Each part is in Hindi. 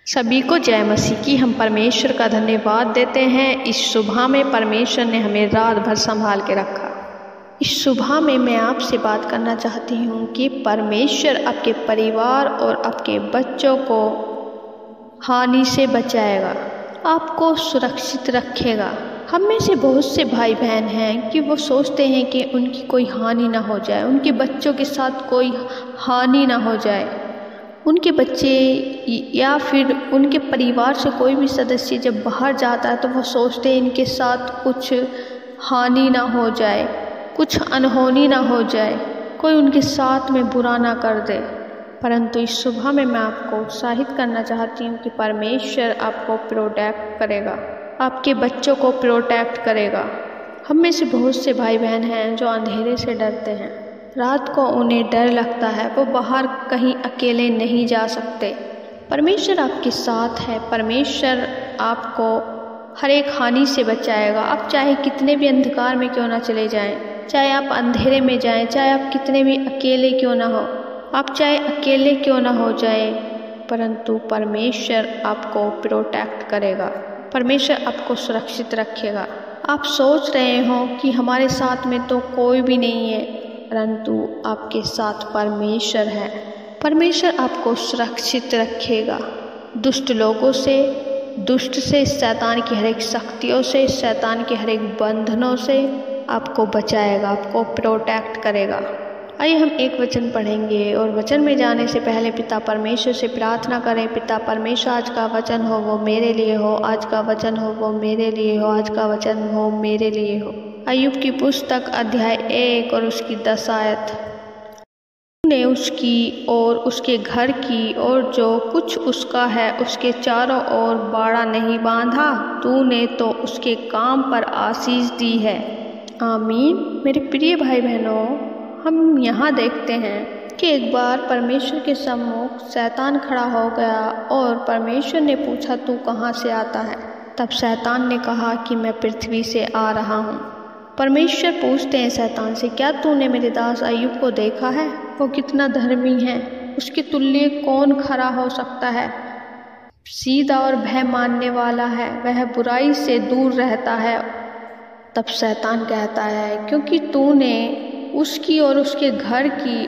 सभी को जय मसीह की। हम परमेश्वर का धन्यवाद देते हैं। इस सुबह में परमेश्वर ने हमें रात भर संभाल के रखा। इस सुबह में मैं आपसे बात करना चाहती हूँ कि परमेश्वर आपके परिवार और आपके बच्चों को हानि से बचाएगा, आपको सुरक्षित रखेगा। हम में से बहुत से भाई बहन हैं कि वो सोचते हैं कि उनकी कोई हानि ना हो जाए, उनके बच्चों के साथ कोई हानि ना हो जाए। उनके बच्चे या फिर उनके परिवार से कोई भी सदस्य जब बाहर जाता है तो वो सोचते हैं इनके साथ कुछ हानि ना हो जाए, कुछ अनहोनी ना हो जाए, कोई उनके साथ में बुरा ना कर दे। परंतु इस सुबह में मैं आपको उत्साहित करना चाहती हूँ कि परमेश्वर आपको प्रोटेक्ट करेगा, आपके बच्चों को प्रोटेक्ट करेगा। हम में से बहुत से भाई बहन हैं जो अंधेरे से डरते हैं, रात को उन्हें डर लगता है, वो बाहर कहीं अकेले नहीं जा सकते। परमेश्वर आपके साथ है। परमेश्वर आपको हर एक हानि से बचाएगा। आप चाहे कितने भी अंधकार में क्यों ना चले जाएं, चाहे आप अंधेरे में जाएं, चाहे आप कितने भी अकेले क्यों ना हो, आप चाहे अकेले क्यों ना हो जाए, परंतु परमेश्वर आपको प्रोटेक्ट करेगा, परमेश्वर आपको सुरक्षित रखेगा। आप सोच रहे हो कि हमारे साथ में तो कोई भी नहीं है, परंतु आपके साथ परमेश्वर है। परमेश्वर आपको सुरक्षित रखेगा दुष्ट लोगों से, दुष्ट से, शैतान की हर एक शक्तियों से, शैतान के हर एक बंधनों से आपको बचाएगा, आपको प्रोटेक्ट करेगा। आइए हम एक वचन पढ़ेंगे और वचन में जाने से पहले पिता परमेश्वर से प्रार्थना करें। पिता परमेश्वर, आज का वचन हो वो मेरे लिए हो, आज का वचन हो वो मेरे लिए हो, आज का वचन हो मेरे लिए हो। अय्यूब की पुस्तक अध्याय 1 और उसकी 10 आयत। तूने उसकी और उसके घर की और जो कुछ उसका है उसके चारों ओर बाड़ा नहीं बांधा, तूने तो उसके काम पर आशीष दी है। आमीन। मेरे प्रिय भाई बहनों, हम यहाँ देखते हैं कि एक बार परमेश्वर के सम्मुख शैतान खड़ा हो गया और परमेश्वर ने पूछा, तू कहाँ से आता है? तब शैतान ने कहा कि मैं पृथ्वी से आ रहा हूँ। परमेश्वर पूछते हैं शैतान से, क्या तूने मेरे दास अय्यूब को देखा है? वो कितना धर्मी है, उसके तुल्य कौन खड़ा हो सकता है? सीधा और भय मानने वाला है, वह बुराई से दूर रहता है। तब शैतान कहता है, क्योंकि तूने उसकी और उसके घर की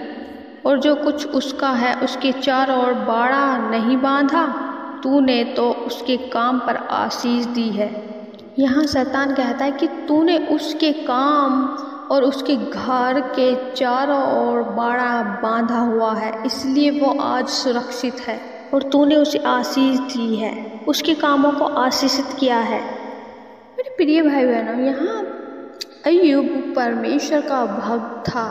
और जो कुछ उसका है उसके चारों ओर बाड़ा नहीं बांधा, तूने तो उसके काम पर आशीष दी है। यहाँ शैतान कहता है कि तूने उसके काम और उसके घर के चारों ओर बाड़ा बांधा हुआ है, इसलिए वो आज सुरक्षित है और तूने उसे आशीष दी है, उसके कामों को आशीषित किया है। मेरे प्रिय भाई बहनों, यहाँ अय्यूब परमेश्वर का भक्त था,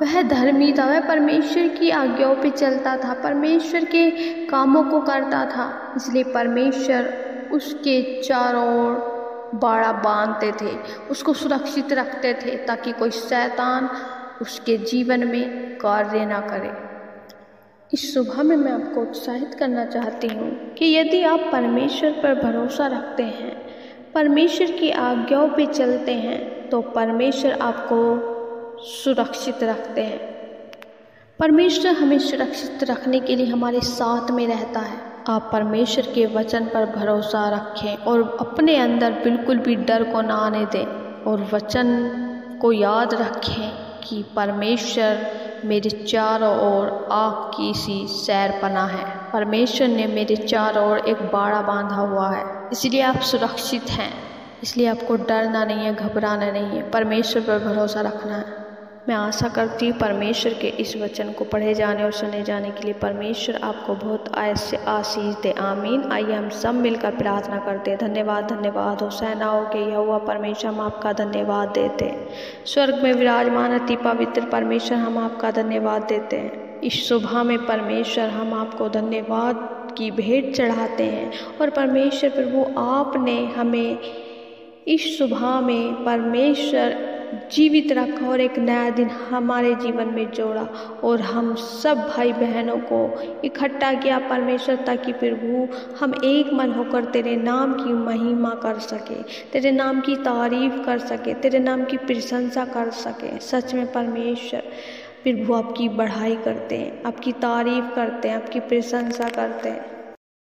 वह धर्मी था, वह परमेश्वर की आज्ञाओं पे चलता था, परमेश्वर के कामों को करता था, इसलिए परमेश्वर उसके चारों ओर बाड़ा बांधते थे, उसको सुरक्षित रखते थे ताकि कोई शैतान उसके जीवन में कार्य ना करे। इस सुबह में मैं आपको उत्साहित करना चाहती हूँ कि यदि आप परमेश्वर पर भरोसा रखते हैं, परमेश्वर की आज्ञाओं पे चलते हैं, तो परमेश्वर आपको सुरक्षित रखते हैं। परमेश्वर हमें सुरक्षित रखने के लिए हमारे साथ में रहता है। आप परमेश्वर के वचन पर भरोसा रखें और अपने अंदर बिल्कुल भी डर को ना आने दें और वचन को याद रखें कि परमेश्वर मेरे चारों ओर आग की सी सैर पनाह है। परमेश्वर ने मेरे चारों ओर एक बाड़ा बांधा हुआ है, इसलिए आप सुरक्षित हैं, इसलिए आपको डरना नहीं है, घबराना नहीं है, परमेश्वर पर भरोसा रखना है। मैं आशा करती हूँ परमेश्वर के इस वचन को पढ़े जाने और सुने जाने के लिए परमेश्वर आपको बहुत आशीष दे। आमीन। आइए हम सब मिलकर प्रार्थना करते हैं। धन्यवाद, धन्यवाद हो सेनाओं के यहोवा परमेश्वर, हम आपका धन्यवाद देते हैं। स्वर्ग में विराजमान अति पवित्र परमेश्वर, हम आपका धन्यवाद देते हैं। इस सुबह में परमेश्वर हम आपको धन्यवाद की भेंट चढ़ाते हैं और परमेश्वर प्रभु, आपने हमें इस सुबह में परमेश्वर जीवित रखा और एक नया दिन हमारे जीवन में जोड़ा और हम सब भाई बहनों को इकट्ठा किया परमेश्वर, ताकि प्रभु हम एक मन होकर तेरे नाम की महिमा कर सके, तेरे नाम की तारीफ कर सके, तेरे नाम की प्रशंसा कर सके। सच में परमेश्वर प्रभु आपकी बढ़ाई करते हैं, आपकी तारीफ करते हैं, आपकी प्रशंसा करते हैं।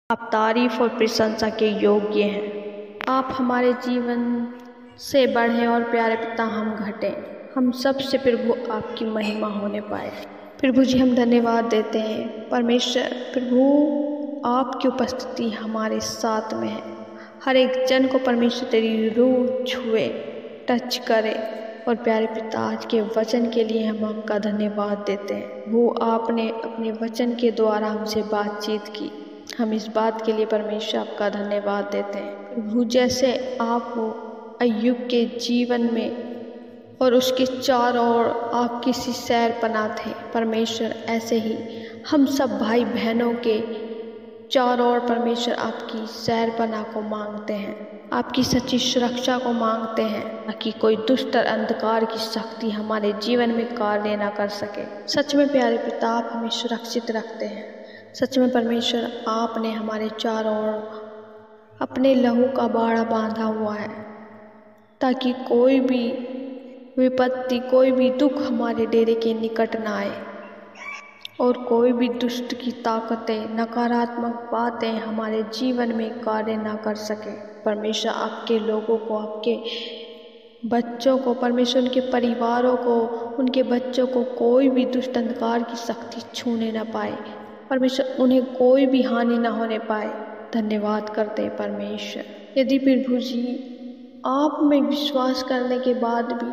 आप तारीफ और प्रशंसा के योग्य हैं। आप हमारे जीवन से बढ़ें और प्यारे पिता हम घटें, हम सबसे प्रभु आपकी महिमा होने पाए। प्रभु जी हम धन्यवाद देते हैं परमेश्वर। प्रभु आपकी उपस्थिति हमारे साथ में है। हर एक जन को परमेश्वर तेरी रूह छुए, टच करे। और प्यारे पिता आज के वचन के लिए हम आपका धन्यवाद देते हैं। वो आपने अपने वचन के द्वारा हमसे बातचीत की, हम इस बात के लिए परमेश्वर आपका धन्यवाद देते हैं। प्रभु जैसे आप हो अय्यूब के जीवन में और उसके चारों ओर आप किसी सैर पना थे परमेश्वर, ऐसे ही हम सब भाई बहनों के चारों ओर परमेश्वर आपकी सैर पना को मांगते हैं, आपकी सच्ची सुरक्षा को मांगते हैं, ताकि कोई दुष्ट और अंधकार की शक्ति हमारे जीवन में कार्य न कर सके। सच में प्यारे पिता आप हमें सुरक्षित रखते हैं। सच में परमेश्वर आपने हमारे चारों ओर अपने लहू का बाड़ा बांधा हुआ है, ताकि कोई भी विपत्ति, कोई भी दुख हमारे डेरे के निकट न आए और कोई भी दुष्ट की ताकतें, नकारात्मक बातें हमारे जीवन में कार्य ना कर सके। परमेश्वर आपके लोगों को, आपके बच्चों को, परमेश्वर उनके परिवारों को, उनके बच्चों को कोई भी दुष्ट अंधकार की शक्ति छूने ना पाए। परमेश्वर उन्हें कोई भी हानि ना होने पाए। धन्यवाद करते हैं परमेश्वर। यदि प्रभु जी आप में विश्वास करने के बाद भी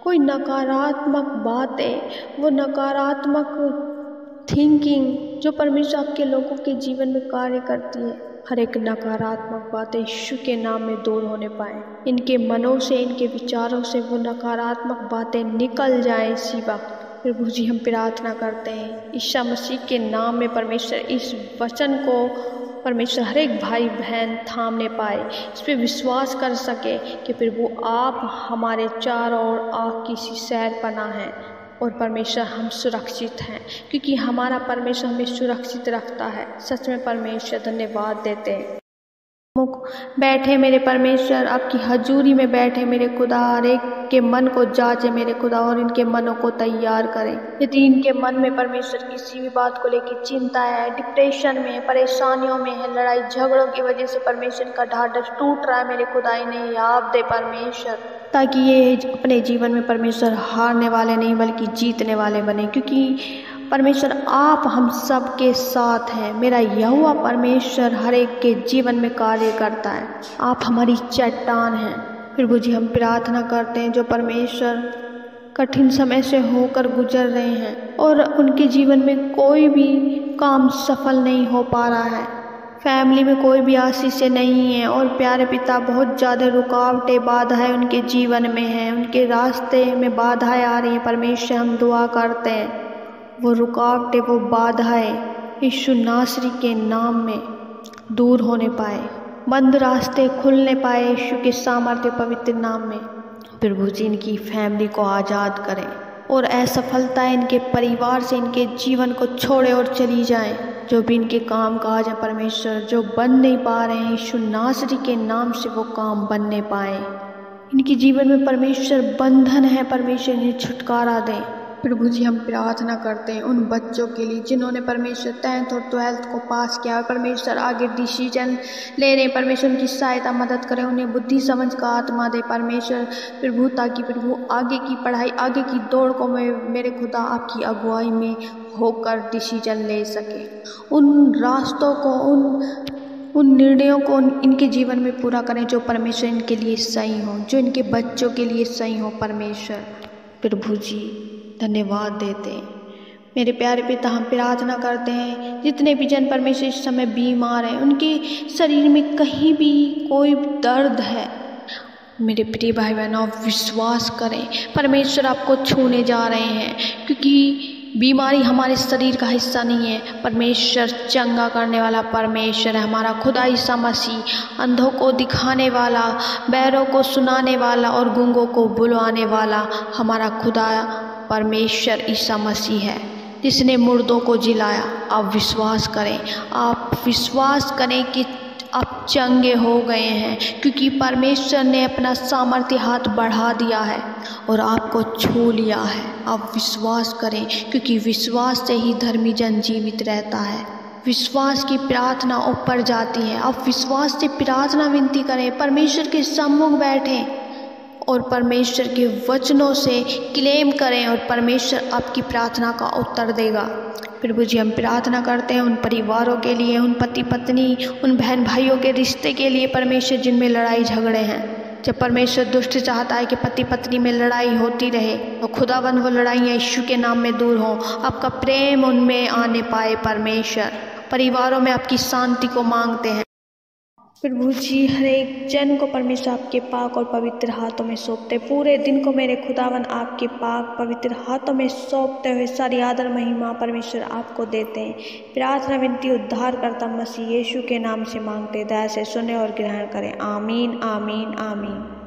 कोई नकारात्मक बातें, वो नकारात्मक थिंकिंग जो परमेश्वर आपके लोगों के जीवन में कार्य करती है, हर एक नकारात्मक बातें यीशु के नाम में दूर होने पाए। इनके मनों से, इनके विचारों से वो नकारात्मक बातें निकल जाएं इसी वक्त। प्रभु जी हम प्रार्थना करते हैं ईसा मसीह के नाम में परमेश्वर इस वचन को परमेश्वर हर एक भाई बहन थामने पाए, इस पर विश्वास कर सके कि प्रभु आप हमारे चारों ओर आपकी सी सैर पना है और परमेश्वर हम सुरक्षित हैं, क्योंकि हमारा परमेश्वर हमें सुरक्षित रखता है। सच में परमेश्वर धन्यवाद देते हैं। बैठे मेरे परमेश्वर, आपकी हजूरी में बैठे मेरे खुदा, हर एक के मन को जांचे मेरे खुदा और इनके मनों को तैयार करें। यदि इनके मन में परमेश्वर किसी भी बात को लेकर चिंता है, डिप्रेशन में, परेशानियों में है, लड़ाई झगड़ों की वजह से परमेश्वर का ढाढ़स टूट रहा है, मेरे खुदा इन्हें याद दे परमेश्वर, ताकि ये अपने जीवन में परमेश्वर हारने वाले नहीं बल्कि जीतने वाले बने, क्योंकि परमेश्वर आप हम सब के साथ हैं। मेरा यहोवा परमेश्वर हर एक के जीवन में कार्य करता है। आप हमारी चट्टान हैं। प्रभु जी हम प्रार्थना करते हैं जो परमेश्वर कठिन समय से होकर गुजर रहे हैं और उनके जीवन में कोई भी काम सफल नहीं हो पा रहा है, फैमिली में कोई भी आशीष नहीं है और प्यारे पिता बहुत ज़्यादा रुकावटें, बाधाएं उनके जीवन में हैं, उनके रास्ते में बाधाएं आ रही हैं। परमेश्वर हम दुआ करते हैं वो रुकावटें, वो बाधाएं यीशु नासरी के नाम में दूर होने पाए, बंद रास्ते खुलने पाए यीशु के सामर्थ्य पवित्र नाम में। प्रभु जी इनकी फैमिली को आज़ाद करें और असफलता इनके परिवार से इनके जीवन को छोड़े और चली जाएं। जो भी इनके काम काज है परमेश्वर जो बन नहीं पा रहे हैं, यीशु नासरी के नाम से वो काम बनने पाए। इनके जीवन में परमेश्वर बंधन है, परमेश्वर इन्हें छुटकारा दें। प्रभु जी हम प्रार्थना करते हैं उन बच्चों के लिए जिन्होंने परमेश्वर 10th और 12th को पास किया और परमेश्वर आगे डिसीजन ले रहे हैं। परमेश्वर उनकी सहायता मदद करें, उन्हें बुद्धि समझ का आत्मा दे परमेश्वर प्रभु, ताकि प्रभु आगे की पढ़ाई, आगे की दौड़ को मेरे खुदा आपकी अगुवाई में होकर डिसीजन ले सके। उन रास्तों को, उन निर्णयों को इनके जीवन में पूरा करें जो परमेश्वर इनके लिए सही हो, जो इनके बच्चों के लिए सही हो। परमेश्वर प्रभु जी धन्यवाद देते हैं। मेरे प्यारे पिता हम प्रार्थना करते हैं जितने भी जन परमेश्वर इस समय बीमार हैं, उनके शरीर में कहीं भी कोई दर्द है, मेरे प्रिय भाई बहनों विश्वास करें परमेश्वर आपको छूने जा रहे हैं, क्योंकि बीमारी हमारे शरीर का हिस्सा नहीं है। परमेश्वर चंगा करने वाला परमेश्वर है, हमारा खुदा ईसा मसीह अंधों को दिखाने वाला, बहरों को सुनाने वाला और गूंगों को बुलवाने वाला हमारा खुदा परमेश्वर ईसा मसीह है, जिसने मुर्दों को जिलाया। आप विश्वास करें, आप विश्वास करें कि आप चंगे हो गए हैं, क्योंकि परमेश्वर ने अपना सामर्थ्य हाथ बढ़ा दिया है और आपको छू लिया है। आप विश्वास करें, क्योंकि विश्वास से ही धर्मी जन जीवित रहता है। विश्वास की प्रार्थना ऊपर जाती है। आप विश्वास से प्रार्थना विनती करें, परमेश्वर के सम्मुख बैठें और परमेश्वर के वचनों से क्लेम करें और परमेश्वर आपकी प्रार्थना का उत्तर देगा। प्रभु जी, हम प्रार्थना करते हैं उन परिवारों के लिए, उन पति पत्नी, उन बहन भाइयों के रिश्ते के लिए परमेश्वर जिनमें लड़ाई झगड़े हैं। जब परमेश्वर दुष्ट चाहता है कि पति पत्नी में लड़ाई होती रहे, तो खुदाबंद वो लड़ाइयाँ यीशु के नाम में दूर हों, आपका प्रेम उनमें आने पाए। परमेश्वर परिवारों में आपकी शांति को मांगते हैं। प्रभु जी, हर एक जन को परमेश्वर आपके पाक और पवित्र हाथों में सौंपते, पूरे दिन को मेरे खुदावन आपके पाक पवित्र हाथों में सौंपते हुए सारी आदर महिमा परमेश्वर आपको देते हैं। प्रार्थना विनती उद्धार करता मसीह यीशु के नाम से मांगते, दया से सुने और ग्रहण करें। आमीन, आमीन, आमीन।